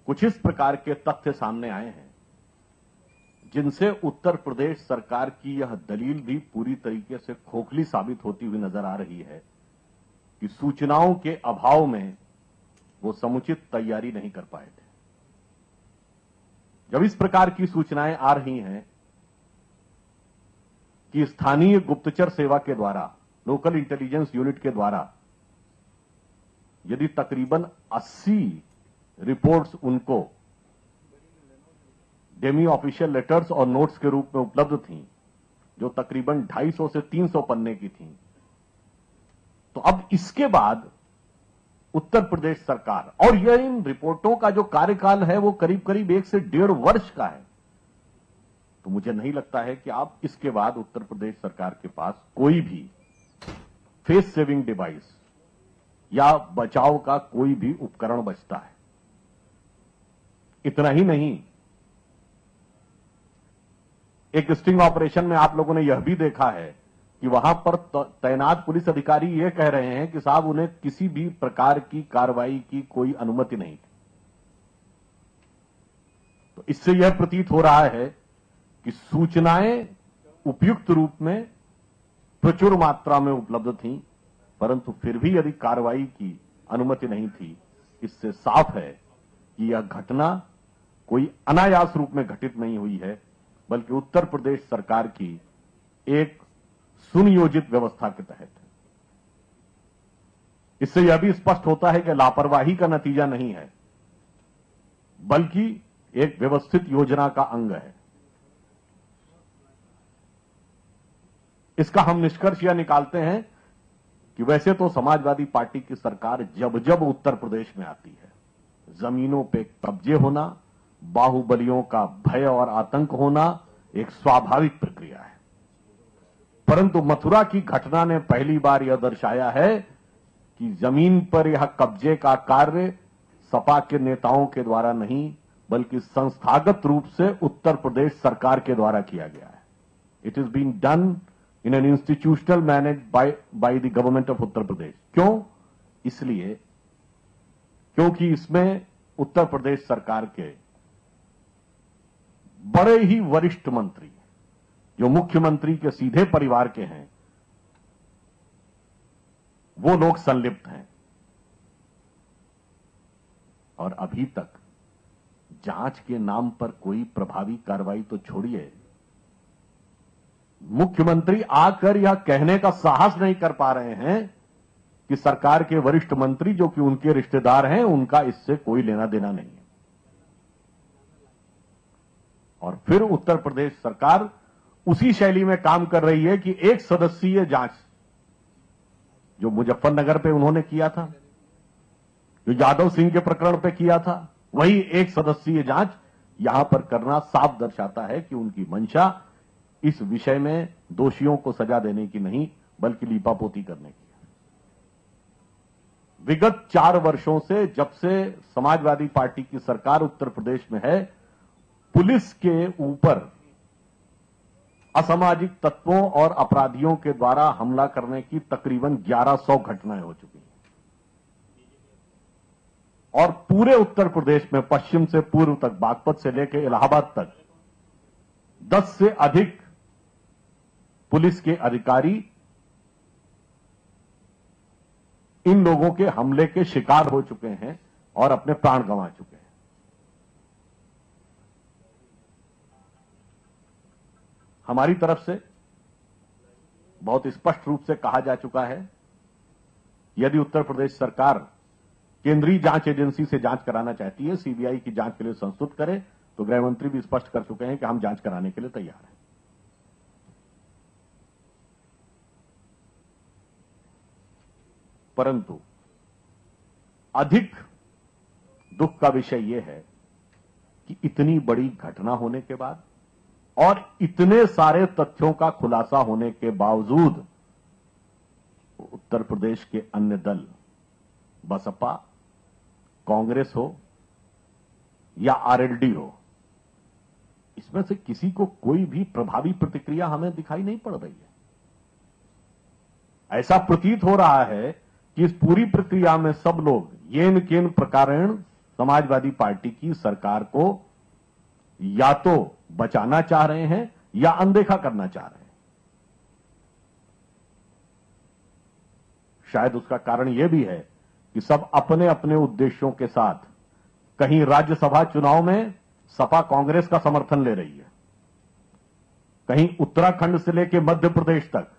कुछ इस प्रकार के तथ्य सामने आए हैं जिनसे उत्तर प्रदेश सरकार की यह दलील भी पूरी तरीके से खोखली साबित होती हुई नजर आ रही है कि सूचनाओं के अभाव में वो समुचित तैयारी नहीं कर पाए थे। जब इस प्रकार की सूचनाएं आ रही हैं कि स्थानीय गुप्तचर सेवा के द्वारा, लोकल इंटेलिजेंस यूनिट के द्वारा यदि तकरीबन 80 रिपोर्ट्स उनको डेमी ऑफिशियल लेटर्स और नोट्स के रूप में उपलब्ध थीं, जो तकरीबन 250 से 300 पन्ने की थीं, तो अब इसके बाद उत्तर प्रदेश सरकार, और यह इन रिपोर्टों का जो कार्यकाल है वो करीब करीब 1 से 1.5 वर्ष का है, तो मुझे नहीं लगता है कि आप इसके बाद उत्तर प्रदेश सरकार के पास कोई भी फेस सेविंग डिवाइस या बचाव का कोई भी उपकरण बचता है। इतना ही नहीं, एक स्टिंग ऑपरेशन में आप लोगों ने यह भी देखा है कि वहां पर तैनात पुलिस अधिकारी यह कह रहे हैं कि साहब उन्हें किसी भी प्रकार की कार्रवाई की कोई अनुमति नहीं थी। तो इससे यह प्रतीत हो रहा है कि सूचनाएं उपयुक्त रूप में प्रचुर मात्रा में उपलब्ध थीं, परंतु फिर भी यदि कार्रवाई की अनुमति नहीं थी। इससे साफ है कि यह घटना कोई अनायास रूप में घटित नहीं हुई है, बल्कि उत्तर प्रदेश सरकार की एक सुनियोजित व्यवस्था के तहत है। इससे यह भी स्पष्ट होता है कि लापरवाही का नतीजा नहीं है, बल्कि एक व्यवस्थित योजना का अंग है। इसका हम निष्कर्ष यह निकालते हैं कि वैसे तो समाजवादी पार्टी की सरकार जब जब उत्तर प्रदेश में आती है, जमीनों पे कब्जे होना, बाहुबलियों का भय और आतंक होना एक स्वाभाविक प्रक्रिया है। परंतु मथुरा की घटना ने पहली बार यह दर्शाया है कि जमीन पर यह कब्जे का कार्य सपा के नेताओं के द्वारा नहीं, बल्कि संस्थागत रूप से उत्तर प्रदेश सरकार के द्वारा किया गया है। It is being done in an institutional manage by the government of Uttar Pradesh. क्यों? इसलिए क्योंकि इसमें उत्तर प्रदेश सरकार के बड़े ही वरिष्ठ मंत्री, जो मुख्यमंत्री के सीधे परिवार के हैं, वो लोग संलिप्त हैं। और अभी तक जांच के नाम पर कोई प्रभावी कार्रवाई तो छोड़िए, मुख्यमंत्री आकर यह कहने का साहस नहीं कर पा रहे हैं कि सरकार के वरिष्ठ मंत्री, जो कि उनके रिश्तेदार हैं, उनका इससे कोई लेना देना नहीं है। और फिर उत्तर प्रदेश सरकार उसी शैली में काम कर रही है कि एक सदस्यीय जांच, जो मुजफ्फरनगर पे उन्होंने किया था, जो यादव सिंह के प्रकरण पे किया था, वही एक सदस्यीय जांच यहां पर करना साफ दर्शाता है कि उनकी मंशा इस विषय में दोषियों को सजा देने की नहीं, बल्कि लीपापोती करने की है। विगत 4 वर्षों से, जब से समाजवादी पार्टी की सरकार उत्तर प्रदेश में है, पुलिस के ऊपर असामाजिक तत्वों और अपराधियों के द्वारा हमला करने की तकरीबन 1100 घटनाएं हो चुकी हैं। और पूरे उत्तर प्रदेश में पश्चिम से पूर्व तक, बागपत से लेकर इलाहाबाद तक 10 से अधिक पुलिस के अधिकारी इन लोगों के हमले के शिकार हो चुके हैं और अपने प्राण गंवा चुके हैं। हमारी तरफ से बहुत स्पष्ट रूप से कहा जा चुका है, यदि उत्तर प्रदेश सरकार केंद्रीय जांच एजेंसी से जांच कराना चाहती है, सीबीआई की जांच के लिए संस्तुत करे, तो गृह मंत्री भी स्पष्ट कर चुके हैं कि हम जांच कराने के लिए तैयार हैं। परंतु अधिक दुख का विषय यह है कि इतनी बड़ी घटना होने के बाद और इतने सारे तथ्यों का खुलासा होने के बावजूद उत्तर प्रदेश के अन्य दल, बसपा, कांग्रेस हो या आरएलडी हो, इसमें से किसी को कोई भी प्रभावी प्रतिक्रिया हमें दिखाई नहीं पड़ रही है। ऐसा प्रतीत हो रहा है कि इस पूरी प्रक्रिया में सब लोग येन केन प्रकारेण समाजवादी पार्टी की सरकार को या तो बचाना चाह रहे हैं या अनदेखा करना चाह रहे हैं। शायद उसका कारण यह भी है कि सब अपने अपने उद्देश्यों के साथ कहीं राज्यसभा चुनाव में सपा कांग्रेस का समर्थन ले रही है, कहीं उत्तराखंड से लेकर मध्य प्रदेश तक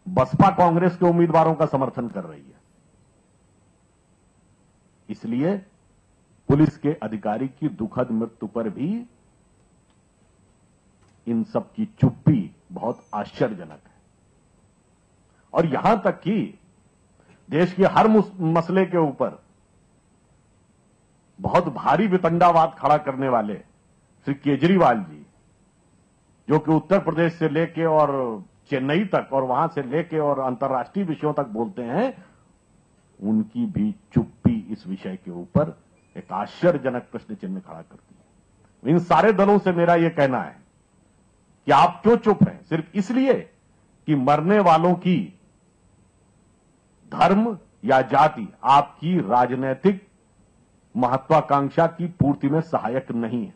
बसपा कांग्रेस के उम्मीदवारों का समर्थन कर रही है। इसलिए पुलिस के अधिकारी की दुखद मृत्यु पर भी इन सब की चुप्पी बहुत आश्चर्यजनक है। और यहां तक कि देश के हर मसले के ऊपर बहुत भारी वितंडावाद खड़ा करने वाले श्री केजरीवाल जी, जो कि उत्तर प्रदेश से लेके और चेन्नई तक और वहां से लेके और अंतर्राष्ट्रीय विषयों तक बोलते हैं, उनकी भी चुप्पी इस विषय के ऊपर एक आश्चर्यजनक प्रश्न चिन्ह खड़ा करती है। इन सारे दलों से मेरा यह कहना है कि आप क्यों चुप हैं? सिर्फ इसलिए कि मरने वालों की धर्म या जाति आपकी राजनीतिक महत्वाकांक्षा की पूर्ति में सहायक नहीं है,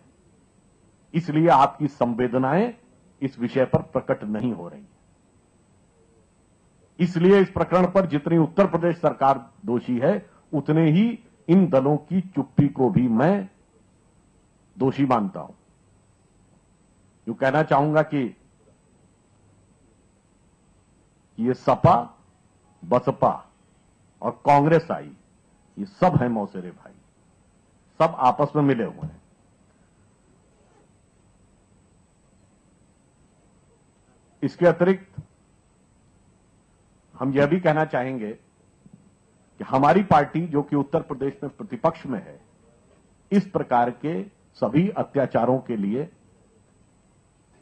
इसलिए आपकी संवेदनाएं इस विषय पर प्रकट नहीं हो रही। इसलिए इस प्रकरण पर जितनी उत्तर प्रदेश सरकार दोषी है, उतने ही इन दलों की चुप्पी को भी मैं दोषी मानता हूं। यूं कहना चाहूंगा कि ये सपा, बसपा और कांग्रेस आई, ये सब हैं मौसेरे भाई, सब आपस में मिले हुए हैं। इसके अतिरिक्त हम यह भी कहना चाहेंगे कि हमारी पार्टी, जो कि उत्तर प्रदेश में प्रतिपक्ष में है, इस प्रकार के सभी अत्याचारों के लिए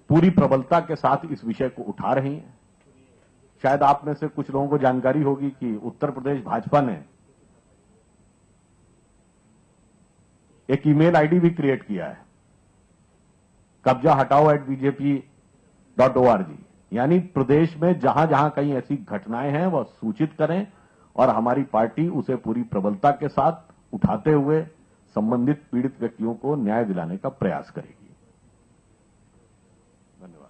पूरी प्रबलता के साथ इस विषय को उठा रही है। शायद आप में से कुछ लोगों को जानकारी होगी कि उत्तर प्रदेश भाजपा ने एक ईमेल आईडी भी क्रिएट किया है, कब्जा हटाओ @bjp.org, यानी प्रदेश में जहां जहां कहीं ऐसी घटनाएं हैं वह सूचित करें और हमारी पार्टी उसे पूरी प्रबलता के साथ उठाते हुए संबंधित पीड़ित व्यक्तियों को न्याय दिलाने का प्रयास करेगी। धन्यवाद।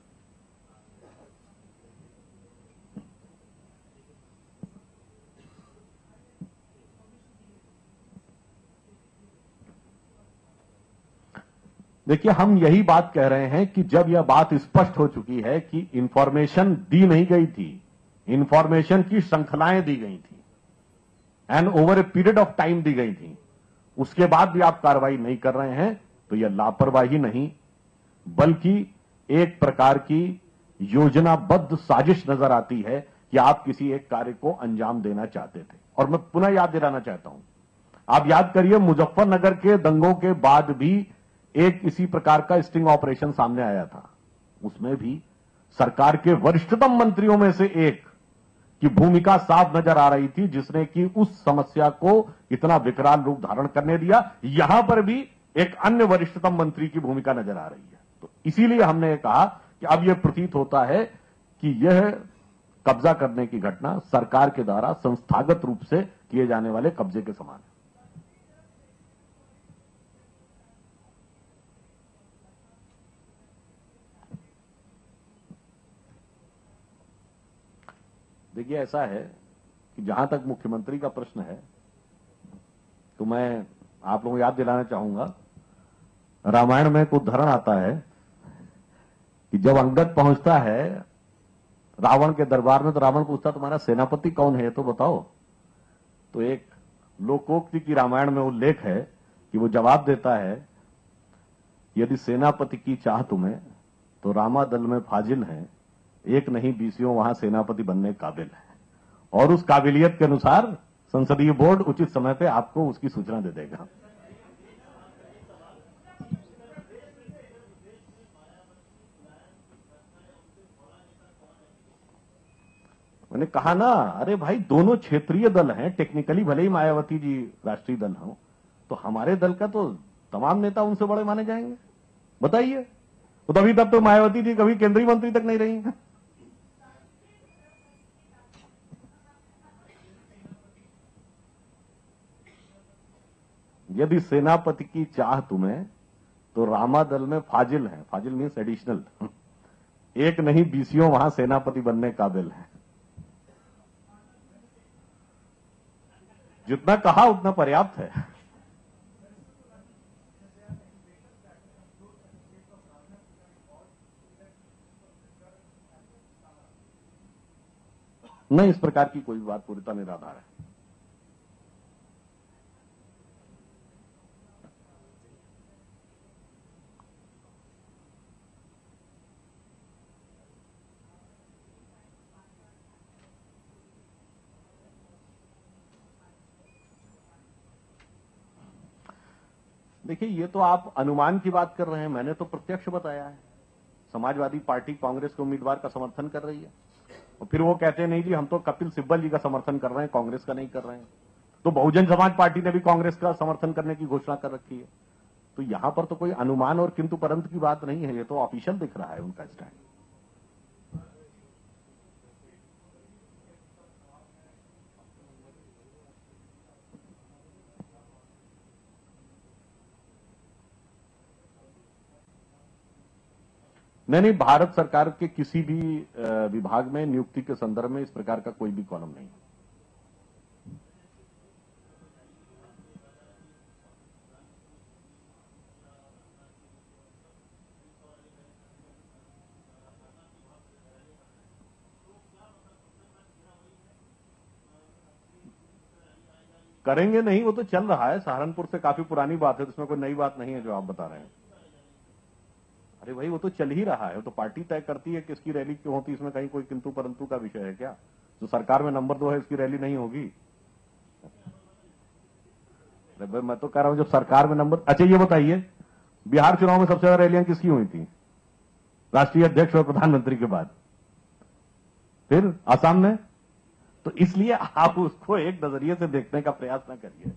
देखिए, हम यही बात कह रहे हैं कि जब यह बात स्पष्ट हो चुकी है कि इंफॉर्मेशन दी नहीं गई थी, इंफॉर्मेशन की श्रृंखलाएं दी गई थी and over a period of time दी गई थी, उसके बाद भी आप कार्रवाई नहीं कर रहे हैं, तो यह लापरवाही नहीं बल्कि एक प्रकार की योजनाबद्ध साजिश नजर आती है कि आप किसी एक कार्य को अंजाम देना चाहते थे। और मैं पुनः याद दिलाना चाहता हूं, आप याद करिए, मुजफ्फरनगर के दंगों के बाद भी एक इसी प्रकार का स्टिंग ऑपरेशन सामने आया था। उसमें भी सरकार के वरिष्ठतम मंत्रियों में से एक की भूमिका साफ नजर आ रही थी, जिसने कि उस समस्या को इतना विकराल रूप धारण करने दिया। यहां पर भी एक अन्य वरिष्ठतम मंत्री की भूमिका नजर आ रही है। तो इसीलिए हमने कहा कि अब यह प्रतीत होता है कि यह कब्जा करने की घटना सरकार के द्वारा संस्थागत रूप से किए जाने वाले कब्जे के समान है। देखिए, ऐसा है कि जहां तक मुख्यमंत्री का प्रश्न है, तो मैं आप लोगों को याद दिलाना चाहूंगा, रामायण में एक उदाहरण आता है कि जब अंगद पहुंचता है रावण के दरबार में, तो रावण पूछता तुम्हारा सेनापति कौन है तो बताओ। तो एक लोकोक्ति की रामायण में उल्लेख है कि वो जवाब देता है, यदि सेनापति की चाह तुम्हें तो रामा दल में फाजिल है, एक नहीं बीसियों वहां सेनापति बनने काबिल है, और उस काबिलियत के अनुसार संसदीय बोर्ड उचित समय पे आपको उसकी सूचना दे देगा। मैंने कहा ना, अरे भाई, दोनों क्षेत्रीय दल हैं, टेक्निकली भले ही मायावती जी राष्ट्रीय दल हो, तो हमारे दल का तो तमाम नेता उनसे बड़े माने जाएंगे। बताइए, तो तभी तब तो मायावती जी कभी केंद्रीय मंत्री तक नहीं रही हैं। यदि सेनापति की चाह तुम्हें तो रामा दल में फाजिल है, फाजिल मीन्स एडिशनल, एक नहीं 20 वहां सेनापति बनने काबिल है। जितना कहा उतना पर्याप्त है। नहीं, इस प्रकार की कोई बात पूर्णतः निराधार है। देखिए, ये तो आप अनुमान की बात कर रहे हैं, मैंने तो प्रत्यक्ष बताया है। समाजवादी पार्टी कांग्रेस के उम्मीदवार का समर्थन कर रही है और फिर वो कहते नहीं जी हम तो कपिल सिब्बल जी का समर्थन कर रहे हैं, कांग्रेस का नहीं कर रहे हैं। तो बहुजन समाज पार्टी ने भी कांग्रेस का समर्थन करने की घोषणा कर रखी है। तो यहां पर तो कोई अनुमान और किंतु परंतु की बात नहीं है, ये तो ऑफिशियल दिख रहा है उनका स्टैंड। नहीं, भारत सरकार के किसी भी विभाग में नियुक्ति के संदर्भ में इस प्रकार का कोई भी कॉलम नहीं है। करेंगे नहीं, वो तो चल रहा है, सहारनपुर से काफी पुरानी बात है, उसमें कोई नई बात नहीं है जो आप बता रहे हैं। अरे भाई, वो तो चल ही रहा है, वो तो पार्टी तय करती है कि इसकी रैली क्यों होती है, इसमें कहीं कोई किंतु परंतु का विषय है क्या? जो सरकार में नंबर 2 है इसकी रैली नहीं होगी? अरे भाई, मैं तो कह रहा हूं जब सरकार में नंबर। अच्छा ये बताइए, बिहार चुनाव में सबसे ज्यादा रैलियां किसकी हुई थी? राष्ट्रीय अध्यक्ष और प्रधानमंत्री के बाद। फिर आसाम में। तो इसलिए आप उसको एक नजरिए से देखने का प्रयास ना करिए।